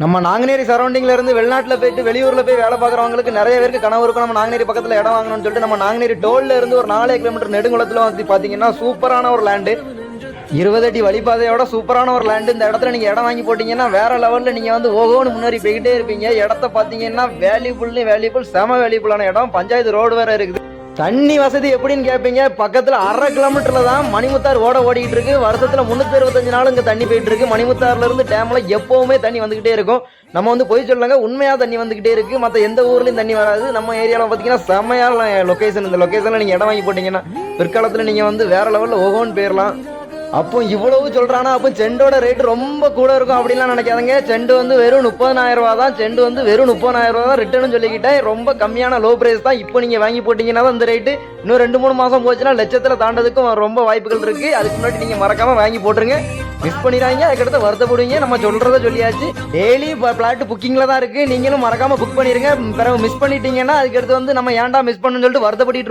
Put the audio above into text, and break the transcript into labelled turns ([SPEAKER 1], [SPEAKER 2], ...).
[SPEAKER 1] நம்ம நாங்குநேரி சரௌண்டிங்ல இருந்து வெளிநாட்டில் போயிட்டு வெளியூர்ல போய் வேலை பார்க்குறவங்களுக்கு நிறைய பேருக்கு கனவு இருக்கும். நம்ம நாங்குநேரி பக்கத்தில் இடம் வாங்கணும்னு சொல்லிட்டு நம்ம நாங்குநேரி டோல்ல இருந்து ஒரு 4 கிலோமீட்டர் நெடுங்குளத்தில் வந்து பார்த்தீங்கன்னா சூப்பரான ஒரு லேண்டு, 20 அடி வழிபாதையோட சூப்பரான ஒரு லேண்டு. இந்த இடத்துல நீங்க இடம் வாங்கி போட்டீங்கன்னா வேற லெவல்ல நீங்க வந்து ஓகோன்னு முன்னேறி போய்கிட்டே இருப்பீங்க. இடத்த பார்த்தீங்கன்னா வேல்யூபிள் செம வேல்யூபிளான இடம். பஞ்சாயத்து ரோடு வேற இருக்குது. தண்ணி வசதி எப்படின்னு கேட்பீங்க. பக்கத்தில் 1/2 கிலோமீட்டர்ல தான் மணிமுத்தார் ஓடிட்டு இருக்கு. வருஷத்துல 365 நாள் இங்க தண்ணி போயிட்டு இருக்கு. மணிமுத்தாறுல இருந்து டேம்ல எப்பவுமே தண்ணி வந்துகிட்டே இருக்கும். நம்ம வந்து போய் சொல்லுங்க, உண்மையா தண்ணி வந்துகிட்டே இருக்கு. மற்ற எந்த ஊர்லயும் தண்ணி வராது. நம்ம ஏரியாவில் பார்த்தீங்கன்னா செம்மையான லொகேஷன். இந்த லொகேஷன்ல நீங்க இடம் வாங்கி போட்டீங்கன்னா பிற்காலத்தில் நீங்க வந்து வேற லெவலில் ஓகோன்னு போயிடலாம். அப்போ இவ்வளவு சொல்றானா, அப்போ செண்டோட ரேட் ரொம்ப கூட இருக்கும் அப்படின்லாம் நினைக்காதங்க. செண்டு வந்து வெறும் 30,000 ரூபா தான். செண்டு வந்து வெறும் 30,000 ரூபா தான். ரிட்டர்னு சொல்லிக்கிட்டேன். ரொம்ப கம்மியான லோ பிரைஸ் தான். இப்போ நீங்க வாங்கி போட்டீங்கன்னா தான் இந்த ரேட்டு. இன்னும் 2-3 மாசம் போச்சுன்னா லட்சத்துல தாண்டதுக்கும் ரொம்ப வாய்ப்புகள் இருக்கு. அதுக்கு முன்னாடி நீங்க மறக்காம வாங்கி போட்டுருங்க. மிஸ் பண்ணிடாங்க, அதுக்கடுத்து வருத்தப்படுவீங்க. நம்ம சொல்றத சொல்லியாச்சு. டெய்லி பிளாட் புக்கிங்ல தான் இருக்கு. நீங்களும் மறக்காம புக் பண்ணிருங்க. பிறகு மிஸ் பண்ணிட்டீங்கன்னா அதுக்கடுத்து வந்து நம்ம ஏன்டா மிஸ் பண்ணுன்னு சொல்லிட்டு வருத்தப்பட்டு